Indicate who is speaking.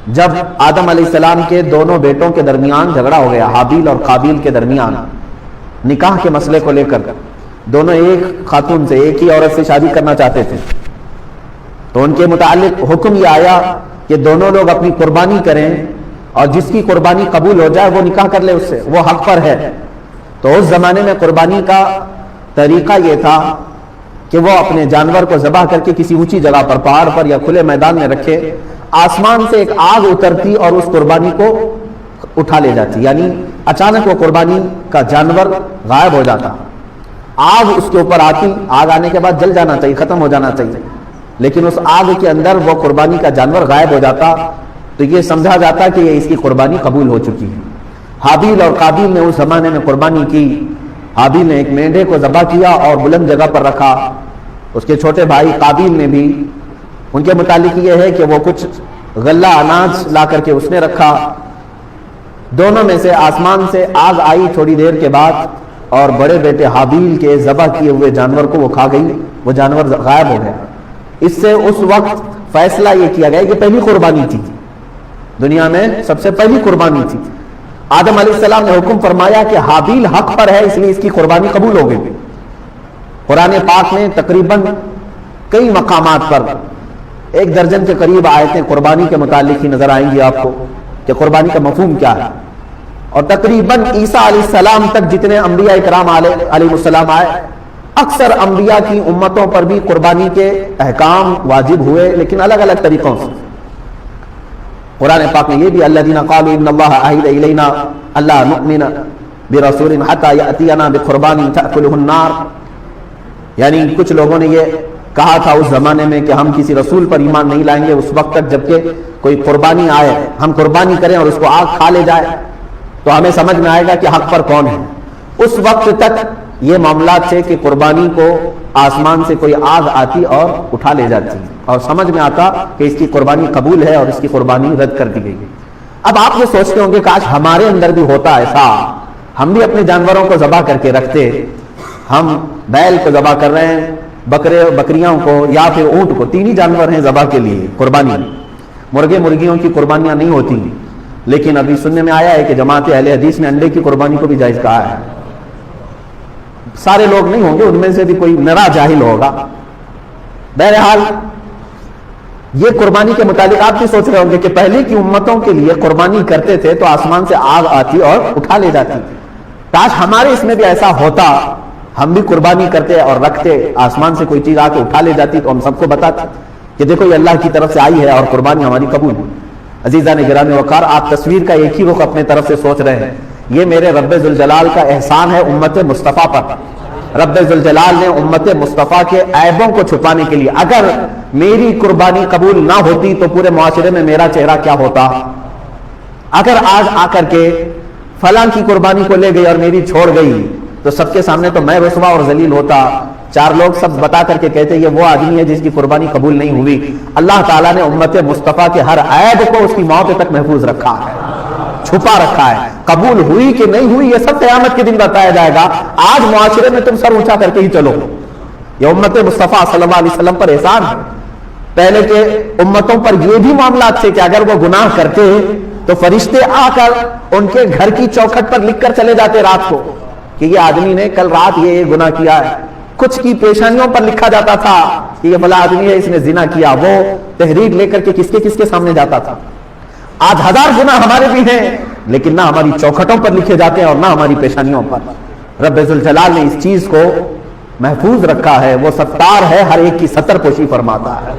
Speaker 1: جب آدم علیہ السلام کے دونوں بیٹوں کے درمیان جھگڑا ہو گیا، حابیل اور قابیل کے درمیان نکاح کے مسئلے کو لے کر، دونوں ایک خاتون سے، ایک ہی عورت سے شادی کرنا چاہتے تھے، تو ان کے متعلق حکم یہ آیا کہ دونوں لوگ اپنی قربانی کریں اور جس کی قربانی قبول ہو جائے وہ نکاح کر لے اس سے، وہ حق پر ہے۔ تو اس زمانے میں قربانی کا طریقہ یہ تھا کہ وہ اپنے جانور کو ذبح کر کے کسی اونچی جگہ پر، پہاڑ پر یا کھلے میدان میں رکھے، آسمان سے ایک آگ اترتی اور اس قربانی کو اٹھا لے جاتی، یعنی اچانک وہ قربانی کا جانور غائب ہو جاتا، آگ اس کے اوپر آتی، آگ آنے کے بعد جل جانا چاہیے، ختم ہو جانا چاہیے، لیکن اس آگ کے اندر وہ قربانی کا جانور غائب ہو جاتا، تو یہ سمجھا جاتا کہ یہ اس کی قربانی قبول ہو چکی ہے۔ حابیل اور قابیل نے اس زمانے میں قربانی کی، حابیل نے ایک مینڈھے کو ذبح کیا اور بلند جگہ پر رکھا، اس کے چھوٹے بھائی قابیل نے بھی، ان کے متعلق یہ ہے کہ وہ کچھ غلہ اناج لا کر کے اس نے رکھا، دونوں میں سے آسمان سے آگ آئی تھوڑی دیر کے بعد اور بڑے بیٹے حابیل کے ذبح کیے ہوئے جانور کو وہ کھا گئی، وہ جانور غائب ہو گیا۔ اس سے اس وقت فیصلہ یہ کیا گیا کہ پہلی قربانی تھی، دنیا میں سب سے پہلی قربانی تھی۔ آدم علیہ السلام نے حکم فرمایا کہ حابیل حق پر ہے، اس لیے اس کی قربانی قبول ہو گئی۔ قرآن پاک میں تقریباً کئی مقامات پر 1 درجن کے قریب آیتیں قربانی کے متعلق ہی نظر آئیں گی آپ کو کہ قربانی کا مفہوم کیا ہے، اور تقریباً عیسیٰ علیہ السلام تک جتنے انبیاء اکرام علیہ السلام آئے، اکثر انبیاء کی امتوں پر بھی قربانی کے احکام واجب ہوئے، لیکن الگ الگ طریقوں سے۔ قرآن پاک میں یہ بھی الذین قالوا ان اللہ عہد الینا الا نؤمن برسول حتی یأتینا بقربان تأکلہ النار، یعنی کچھ لوگوں نے یہ کہا تھا اس زمانے میں کہ ہم کسی رسول پر ایمان نہیں لائیں گے اس وقت تک جبکہ کوئی قربانی آئے، ہم قربانی کریں اور اس کو آگ کھا لے جائے تو ہمیں سمجھ میں آئے گا کہ حق پر کون ہے۔ اس وقت تک یہ معاملات تھے کہ قربانی کو آسمان سے کوئی آگ آتی اور اٹھا لے جاتی اور سمجھ میں آتا کہ اس کی قربانی قبول ہے اور اس کی قربانی رد کر دی گئی۔ اب آپ یہ سوچتے ہوں گے کاش ہمارے اندر بھی ہوتا ایسا، ہم بھی اپنے جانوروں کو ذبح کر کے رکھتے، ہم بیل کو ذبح کر رہے ہیں، بکریوں کو یا پھر اونٹ کو، 3 ہی جانور ہیں ذبح کے لیے قربانی، مرغے مرغیوں کی قربانیاں نہیں ہوتی، لیکن ابھی سننے میں آیا ہے کہ جماعت اہل حدیث نے انڈے کی قربانی کو بھی جائز کہا ہے۔ سارے لوگ نہیں ہوں گے، ان میں سے بھی کوئی نرا جاہل ہوگا۔ بہرحال یہ قربانی کے متعلق آپ بھی سوچ رہے ہوں گے کہ پہلے کی امتوں کے لیے قربانی کرتے تھے تو آسمان سے آگ آتی اور اٹھا لے جاتی، کاش ہمارے اس میں بھی ایسا ہوتا، ہم بھی قربانی کرتے اور رکھتے، آسمان سے کوئی چیز آ کے اٹھا لے جاتی تو ہم سب کو بتاتے کہ دیکھو یہ اللہ کی طرف سے آئی ہے اور قربانی ہماری قبول ہے۔ عزیزان گرامی وقار، آپ تصویر کا ایک ہی رخ اپنے طرف سے سوچ رہے ہیں، یہ میرے رب ذوالجلال کا احسان ہے امت مصطفیٰ پر۔ رب ذوالجلال نے امت مصطفیٰ کے عیبوں کو چھپانے کے لیے، اگر میری قربانی قبول نہ ہوتی تو پورے معاشرے میں میرا چہرہ کیا ہوتا، اگر آج آ کر کے فلاں کی قربانی کو لے گئی اور میری چھوڑ گئی تو سب کے سامنے تو میں رسوا اور ذلیل ہوتا، 4 لوگ سب بتا کر کے کہتے یہ وہ آدمی ہے جس کی قربانی قبول نہیں ہوئی۔ اللہ تعالیٰ نے امت مصطفیٰ کے ہر عیب کو اس کی موت تک محفوظ رکھا ہے، چھپا رکھا ہے، قبول ہوئی کہ نہیں ہوئی یہ سب قیامت کے دن بتایا جائے گا۔ آج معاشرے میں تم سر اونچا کر کے ہی چلو، یہ امت مصطفیٰ صلی اللہ علیہ وسلم پر احسان ہے۔ پہلے کے امتوں پر یہ بھی معاملات تھے کہ اگر وہ گناہ کرتے تو فرشتے آ کر ان کے گھر کی چوکھٹ پر لکھ کر چلے جاتے رات کو کہ یہ آدمی نے کل رات یہ گناہ کیا ہے، کچھ کی پیشانیوں پر لکھا جاتا تھا کہ یہ فلاں آدمی ہے اس نے زنا کیا، وہ تحریر لے کر کے کس کے سامنے جاتا تھا۔ آج 1000 گناہ ہمارے بھی ہیں لیکن نہ ہماری چوکھٹوں پر لکھے جاتے ہیں اور نہ ہماری پیشانیوں پر۔ رب ذوالجلال نے اس چیز کو محفوظ رکھا ہے، وہ ستار ہے، ہر ایک کی ستر پوشی فرماتا ہے۔